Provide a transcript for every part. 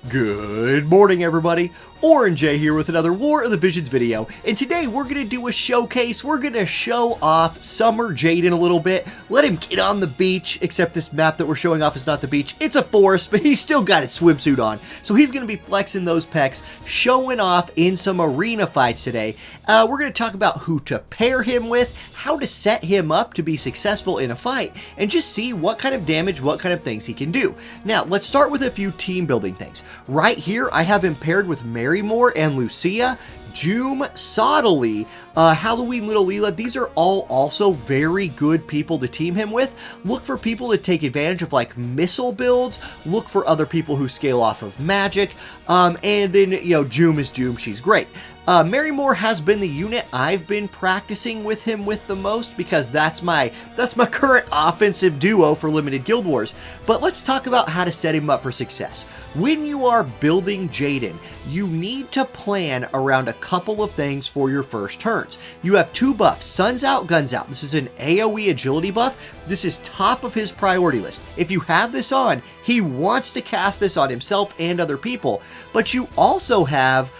Good morning, everybody. Orange J here with another War of the Visions video, and today we're going to do a showcase. We're going to show off Summer Jaiden a little bit, let him get on the beach, except this map that we're showing off is not the beach. It's a forest, but he's still got his swimsuit on, so he's going to be flexing those pecs, showing off in some arena fights today. We're going to talk about who to pair him with, how to set him up to be successful in a fight, and just see what kind of damage, what kind of things he can do. Now, let's start with a few team building things. Right here, I have him paired with Marymore and Lucia, Joom, Sottily, Halloween Little Leela. These are all also very good people to team him with. Look for people to take advantage of like missile builds. Look for other people who scale off of magic. And then, you know, Joom is Joom. She's great. Marymore has been the unit I've been practicing with him with the most because that's my current offensive duo for Limited Guild Wars. But let's talk about how to set him up for success. When you are building Jaiden, you need to plan around a couple of things for your first turns. You have two buffs, Suns Out, Guns Out. This is an AoE agility buff. This is top of his priority list. If you have this on, he wants to cast this on himself and other people. But you also have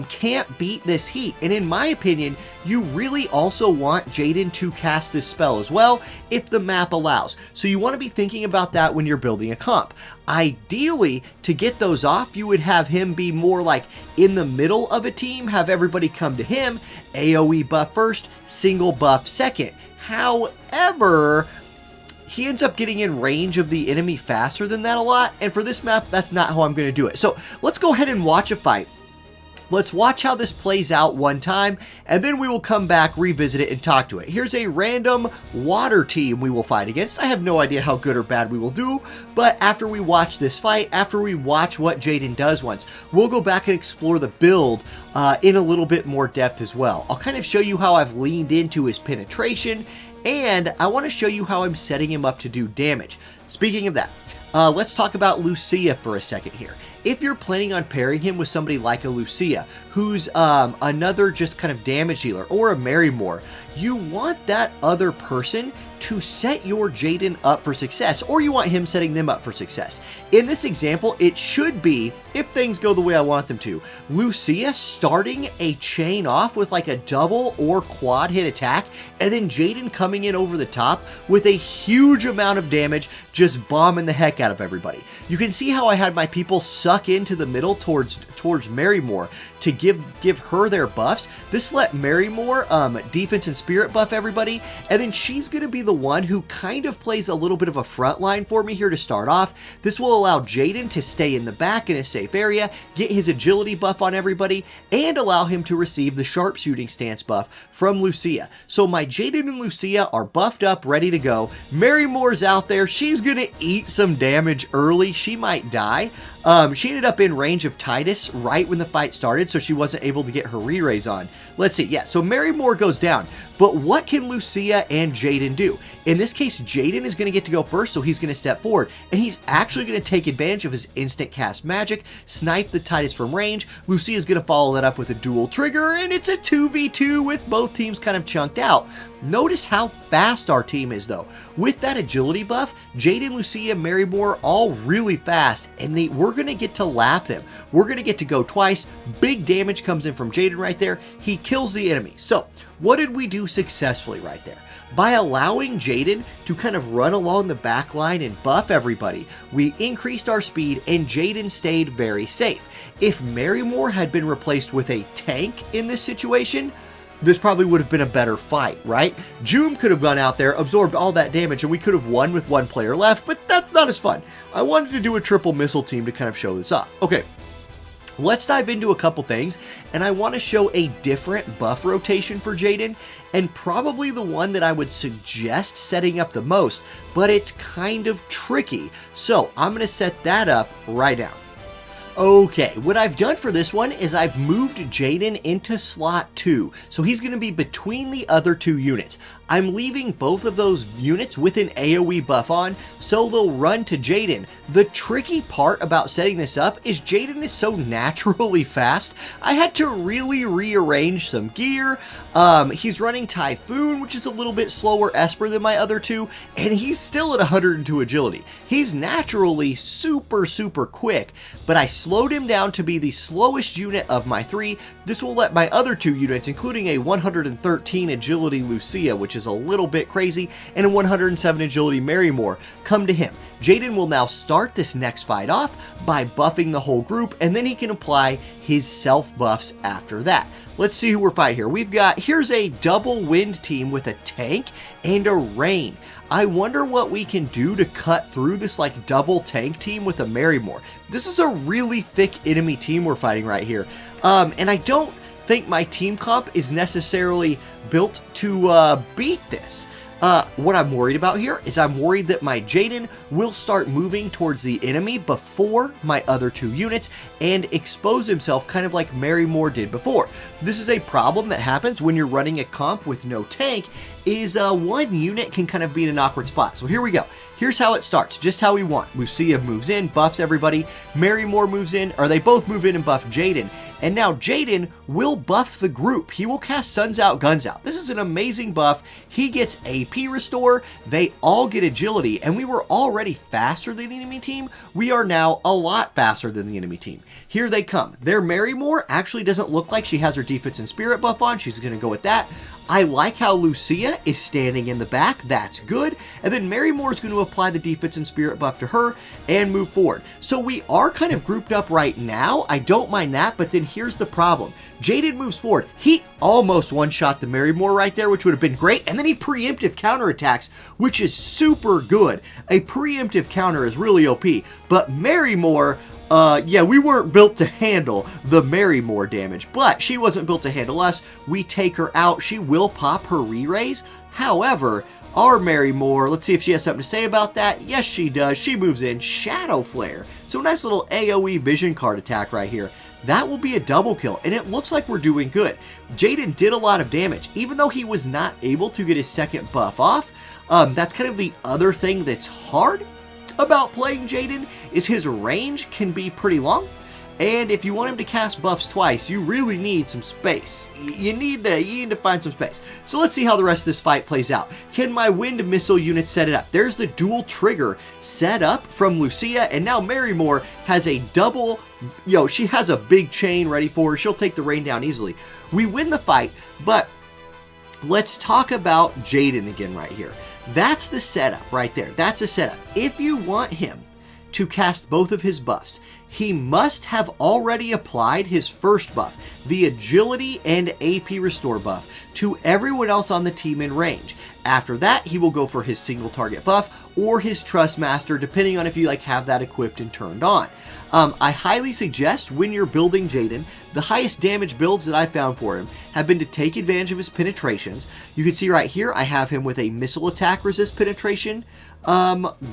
Can't Beat This Heat, and in my opinion, you really also want Jaiden to cast this spell as well if the map allows. So you want to be thinking about that when you're building a comp. Ideally, to get those off, you would have him be more like in the middle of a team, have everybody come to him, AoE buff first, single buff second. However, he ends up getting in range of the enemy faster than that a lot, and for this map, that's not how I'm going to do it. So let's go ahead and watch a fight. Let's watch how this plays out one time, and then we will come back, revisit it, and talk to it. Here's a random water team we will fight against. I have no idea how good or bad we will do, but after we watch this fight, after we watch what Jaiden does once, we'll go back and explore the build in a little bit more depth as well. I'll kind of show you how I've leaned into his penetration, and I want to show you how I'm setting him up to do damage. Speaking of that, let's talk about Lucia for a second here. If you're planning on pairing him with somebody like a Lucia, who's another just kind of damage dealer, or a Marymore, you want that other person to set your Jaiden up for success, or you want him setting them up for success. In this example, it should be, if things go the way I want them to, Lucia starting a chain off with like a double or quad hit attack, and then Jaiden coming in over the top with a huge amount of damage, just bombing the heck out of everybody. You can see how I had my people suck into the middle towards Marymore to give her their buffs. This let Marymore defense and spirit buff everybody, and then she's going to be the one who kind of plays a little bit of a front line for me here to start off. This will allow Jaiden to stay in the back in a safe area, get his agility buff on everybody, and allow him to receive the sharpshooting stance buff from Lucia. So my Jaiden and Lucia are buffed up, ready to go. Marymore's out there. She's going to eat some damage early. She might die. She ended up in range of Titus right when the fight started, so she wasn't able to get her re-raise on. Let's see, yeah, so Marymore goes down, but what can Lucia and Jaiden do? In this case, Jaiden is going to get to go first, so he's going to step forward, and he's actually going to take advantage of his instant cast magic, snipe the Titus from range. Lucia is going to follow that up with a dual trigger, and it's a 2v2 with both teams kind of chunked out. Notice how fast our team is, though. With that agility buff, Jaiden, Lucia, Marymore, all really fast, and we're going to get to lap them. We're going to get to go twice. Big damage comes in from Jaiden right there. He kills the enemy. So, what did we do successfully right there? By allowing Jaiden to kind of run along the back line and buff everybody, we increased our speed and Jaiden stayed very safe. If Marymore had been replaced with a tank in this situation, this probably would have been a better fight, right? Joom could have gone out there, absorbed all that damage, and we could have won with one player left, but that's not as fun. I wanted to do a triple missile team to kind of show this off. Okay, let's dive into a couple things, and I want to show a different buff rotation for Jaiden, and probably the one that I would suggest setting up the most, but it's kind of tricky. So I'm going to set that up right now. Okay, what I've done for this one is I've moved Jaiden into slot 2, so he's going to be between the other two units. I'm leaving both of those units with an AoE buff on, so they'll run to Jaiden. The tricky part about setting this up is Jaiden is so naturally fast, I had to really rearrange some gear. He's running Typhoon, which is a little bit slower Esper than my other two, and he's still at 102 agility. He's naturally super quick, but I slowed him down to be the slowest unit of my three. This will let my other two units, including a 113 agility Lucia, which is a little bit crazy, and a 107 agility Marymore, come to him. Jaiden will now start this next fight off by buffing the whole group, and then he can apply his self buffs after that. Let's see who we're fighting here. Here's a double wind team with a tank and a rain. I wonder what we can do to cut through this like double tank team with a Marymore. This is a really thick enemy team we're fighting right here. And I don't think my team comp is necessarily built to beat this. What I'm worried about here is I'm worried that my Jaiden will start moving towards the enemy before my other two units and expose himself kind of like Marymore did before. This is a problem that happens when you're running a comp with no tank, is one unit can kind of be in an awkward spot. So here we go. Here's how it starts, just how we want. Lucia moves in, buffs everybody. Marymore moves in, or they both move in and buff Jaiden. And now Jaiden will buff the group. He will cast Suns Out, Guns Out. This is an amazing buff. He gets AP Restore. They all get agility. And we were already faster than the enemy team. We are now a lot faster than the enemy team. Here they come. Their Marymore actually doesn't look like she has her defense and spirit buff on. She's going to go with that. I like how Lucia is standing in the back. That's good. And then Marymore is going to apply the defense and spirit buff to her and move forward. So we are kind of grouped up right now. I don't mind that, but then here's the problem. Jaiden moves forward. He almost one-shot the Marymore right there, which would have been great. And then he preemptive counterattacks, which is super good. A preemptive counter is really OP. But Marymore, yeah, we weren't built to handle the Marymore damage, but she wasn't built to handle us. We take her out. She will pop her re-raise. However, our Marymore, let's see if she has something to say about that. Yes, she does. She moves in Shadow Flare. So a nice little AoE vision card attack right here. That will be a double kill, and it looks like we're doing good. Jaiden did a lot of damage, even though he was not able to get his second buff off. That's kind of the other thing that's hard about playing Jaiden, is his range can be pretty long, and if you want him to cast buffs twice, you really need some space. You need to find some space. So let's see how the rest of this fight plays out. Can my wind missile unit set it up? There's the dual trigger set up from Lucia, and now Marymore has a double, she has a big chain ready for her. She'll take the rain down easily. We win the fight, but let's talk about Jaiden again right here. That's the setup right there. That's a setup. If you want him to cast both of his buffs, he must have already applied his first buff, the agility and AP restore buff, to everyone else on the team in range. After that, he will go for his single target buff or his Trust Master, depending on if you have that equipped and turned on. I highly suggest when you're building Jaiden, the highest damage builds that I found for him have been to take advantage of his penetrations. You can see right here, I have him with a missile attack resist penetration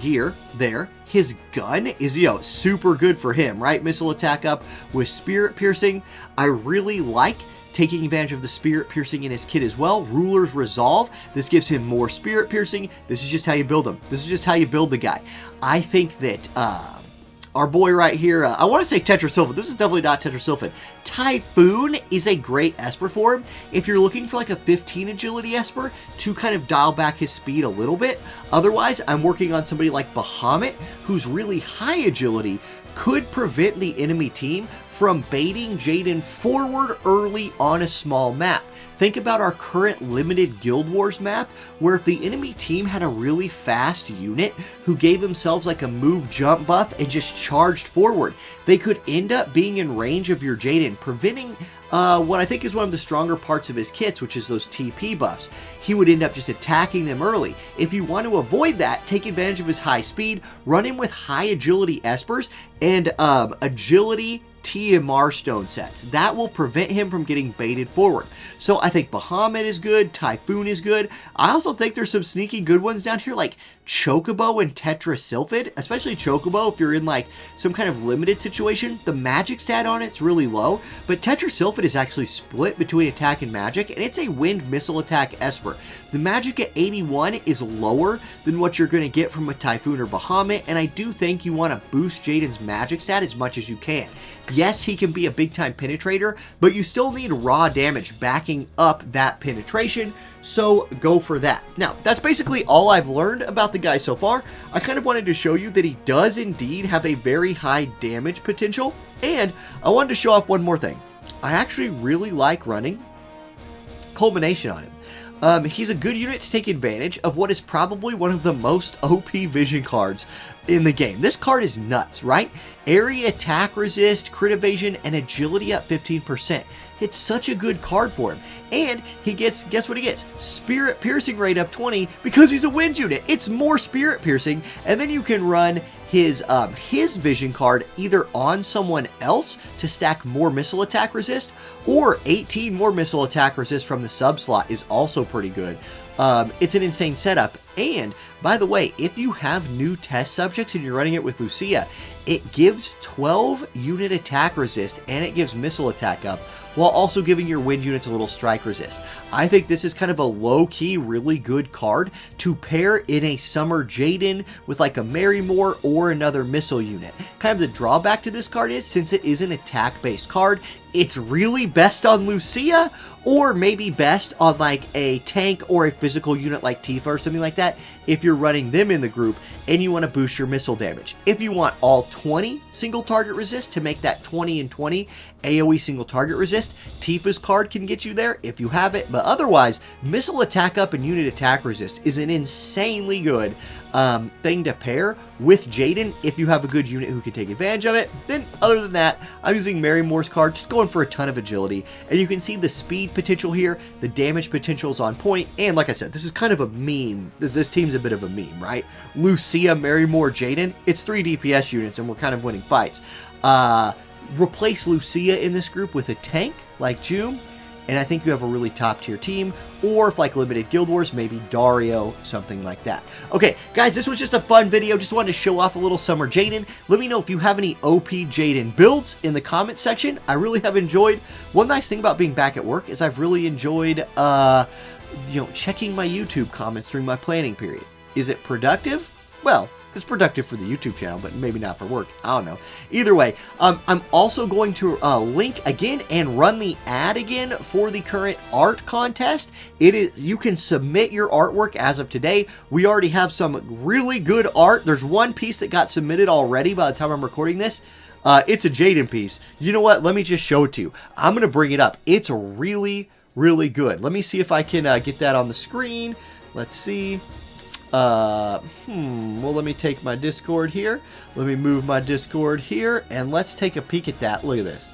gear there. His gun is, super good for him, right? Missile attack up with spirit piercing. I really like taking advantage of the spirit piercing in his kit as well. Ruler's Resolve. This gives him more spirit piercing. This is just how you build him. This is just how you build the guy. I think that our boy right here, I want to say Tetrasilphan. This is definitely not Tetrasilphan. Typhoon is a great Esper for him. If you're looking for like a 15 agility Esper to kind of dial back his speed a little bit. Otherwise, I'm working on somebody like Bahamut, who's really high agility, could prevent the enemy team from baiting Jaiden forward early on a small map. Think about our current limited Guild Wars map, where if the enemy team had a really fast unit who gave themselves like a move jump buff and just charged forward, they could end up being in range of your Jaiden, preventing what I think is one of the stronger parts of his kits, which is those TP buffs. He would end up just attacking them early. If you want to avoid that, take advantage of his high speed, run him with high agility Espers, and agility, TMR stone sets. That will prevent him from getting baited forward. So I think Bahamut is good, Typhoon is good. I also think there's some sneaky good ones down here like Chocobo and Tetrasylphid, especially Chocobo if you're in like some kind of limited situation. The magic stat on it's really low, but Tetrasylphid is actually split between attack and magic, and it's a wind missile attack Esper. The magic at 81 is lower than what you're going to get from a Typhoon or Bahamut, and I do think you want to boost Jaiden's magic stat as much as you can. Yes, he can be a big time penetrator, but you still need raw damage backing up that penetration, so go for that. Now, that's basically all I've learned about the guy so far. I kind of wanted to show you that he does indeed have a very high damage potential, and I wanted to show off one more thing. I actually really like running Culmination on him. He's a good unit to take advantage of what is probably one of the most OP vision cards in the game. This card is nuts, right? Area attack resist, crit evasion, and agility up 15%. It's such a good card for him. And he gets, guess what he gets? Spirit piercing rate up 20 because he's a wind unit. It's more spirit piercing, and then you can run his vision card either on someone else to stack more missile attack resist, or 18 more missile attack resist from the sub slot is also pretty good. It's an insane setup. And by the way, if you have new test subjects and you're running it with Lucia, it gives 12 unit attack resist and it gives missile attack up, while also giving your wind units a little strike resist. I think this is kind of a low-key, really good card to pair in a Summer Jaiden with like a Marymore or another missile unit. Kind of the drawback to this card is, since it is an attack-based card, it's really best on Lucia, or maybe best on like a tank or a physical unit like Tifa or something like that if you're running them in the group and you want to boost your missile damage. If you want all 20 single target resist to make that 20 and 20 AoE single target resist, Tifa's card can get you there if you have it, but otherwise, missile attack up and unit attack resist is an insanely good thing to pair with Jaiden if you have a good unit who can take advantage of it. Then other than that, I'm using Marymore's card, just going for a ton of agility, and you can see the speed potential here, the damage potential is on point, and like I said, this is kind of a meme. This team's a bit of a meme, right? Lucia, Marymore, Jaiden, it's 3 DPS units and we're kind of winning fights. Replace Lucia in this group with a tank like June, and I think you have a really top tier team, or if like limited Guild Wars, maybe Dario, something like that. Okay, guys, this was just a fun video. Just wanted to show off a little Summer Jaiden. Let me know if you have any OP Jaiden builds in the comment section. I really have enjoyed. One nice thing about being back at work is I've really enjoyed, checking my YouTube comments during my planning period. Is it productive? Well, it's productive for the YouTube channel, but maybe not for work. I don't know. Either way, I'm also going to link again and run the ad again for the current art contest. You can submit your artwork as of today. We already have some really good art. There's one piece that got submitted already by the time I'm recording this. It's a Jaiden piece. You know what? Let me just show it to you. I'm going to bring it up. It's really, really good. Let me see if I can get that on the screen. Let's see. Well, let me take my Discord here. Let me move my Discord here, and let's take a peek at that. Look at this.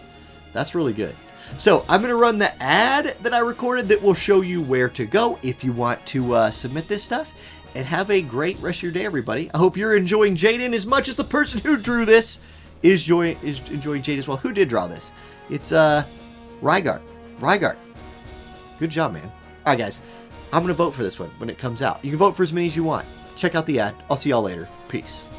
That's really good. So I'm going to run the ad that I recorded that will show you where to go if you want to submit this stuff. And have a great rest of your day, everybody. I hope you're enjoying Jaiden as much as the person who drew this is enjoying Jaiden as well. Who did draw this? It's Rygar. Good job, man. All right, guys. I'm going to vote for this one when it comes out. You can vote for as many as you want. Check out the ad. I'll see y'all later. Peace.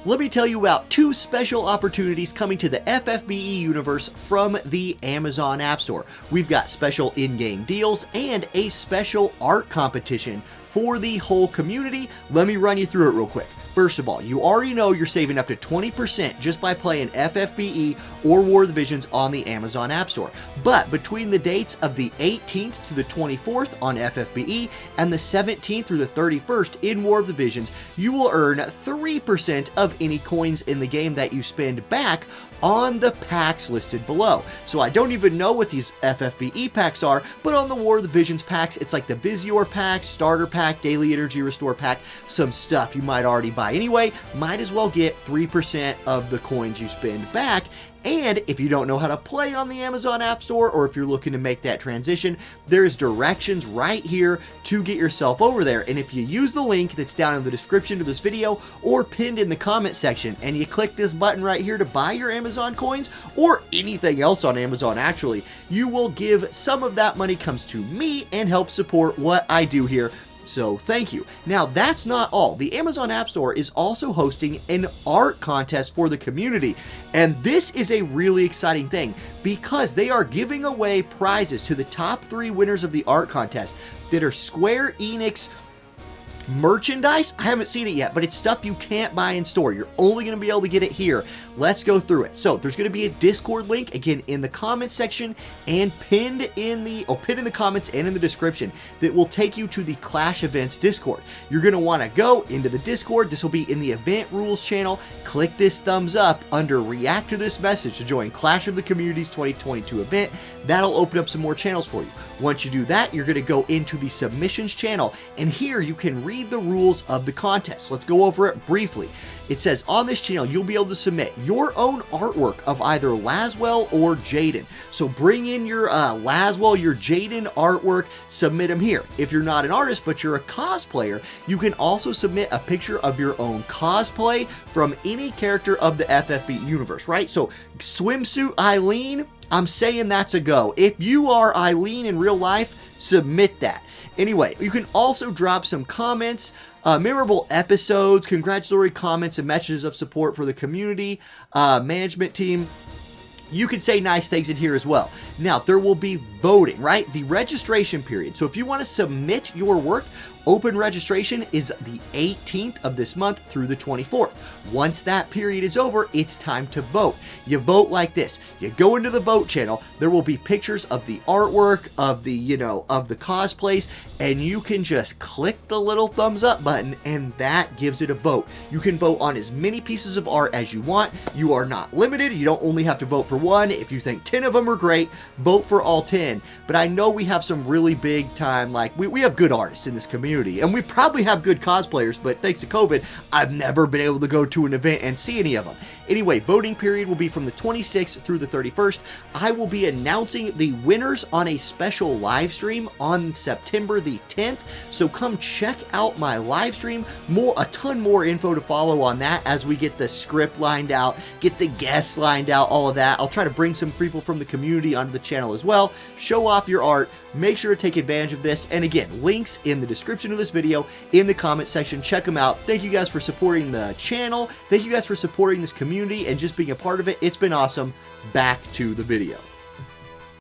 Let me tell you about 2 special opportunities coming to the FFBE universe from the Amazon App Store. We've got special in-game deals and a special art competition for the whole community. Let me run you through it real quick. First of all, you already know you're saving up to 20% just by playing FFBE or War of the Visions on the Amazon App Store. But between the dates of the 18th to the 24th on FFBE and the 17th through the 31st in War of the Visions, you will earn 3% of any coins in the game that you spend back on the packs listed below. So I don't even know what these FFBE packs are, but on the War of the Visions packs, it's like the Vizior pack, Starter pack, Daily Energy Restore pack, some stuff you might already buy anyway. Might as well get 3% of the coins you spend back. And if you don't know how to play on the Amazon App Store, or if you're looking to make that transition, there's directions right here to get yourself over there. And if you use the link that's down in the description of this video or pinned in the comment section, and you click this button right here to buy your Amazon coins or anything else on Amazon actually, you will give some of that money comes to me and help support what I do here. So thank you. Now that's not all. The Amazon App Store is also hosting an art contest for the community. And this is a really exciting thing because they are giving away prizes to the top 3 winners of the art contest that are Square Enix merchandise. I haven't seen it yet, but it's stuff you can't buy in store. You're only going to be able to get it here. Let's go through it. So there's going to be a Discord link again in the comments section and pinned in the comments and in the description that will take you to the Clash Events Discord. You're going to want to go into the Discord. This will be in the event rules channel. Click this thumbs up under react to this message to join Clash of the Communities 2022 event. That'll open up some more channels for you. Once you do that, you're going to go into the submissions channel, and here you can read the rules of the contest. Let's go over it briefly. It says on this channel you'll be able to submit your own artwork of either Laswell or Jaiden. So bring in your Laswell, your Jaiden artwork, submit them here. If you're not an artist but you're a cosplayer, you can also submit a picture of your own cosplay from any character of the FFBE universe, right? So swimsuit Eileen, I'm saying that's a go. If you are Eileen in real life, submit that. Anyway, you can also drop some comments, memorable episodes, congratulatory comments, and messages of support for the community, management team. You can say nice things in here as well. Now, there will be voting, right? The registration period. So if you want to submit your work, open registration is the 18th of this month through the 24th. Once that period is over, it's time to vote. You vote like this. You go into the vote channel. There will be pictures of the artwork, of the, of the cosplays, and you can just click the little thumbs up button and that gives it a vote. You can vote on as many pieces of art as you want. You are not limited. You don't only have to vote for one. If you think 10 of them are great, vote for all 10. But I know we have some really big time, like we have good artists in this community. And we probably have good cosplayers, but thanks to COVID, I've never been able to go to an event and see any of them. Anyway, voting period will be from the 26th through the 31st. I will be announcing the winners on a special live stream on September the 10th. So come check out my live stream. A ton more info to follow on that as we get the script lined out, get the guests lined out, all of that. I'll try to bring some people from the community onto the channel as well. Show off your art. Make sure to take advantage of this. And again, links in the description of this video, in the comment section. Check them out. Thank you guys for supporting the channel. Thank you guys for supporting this community and just being a part of it. It's been awesome. Back to the video.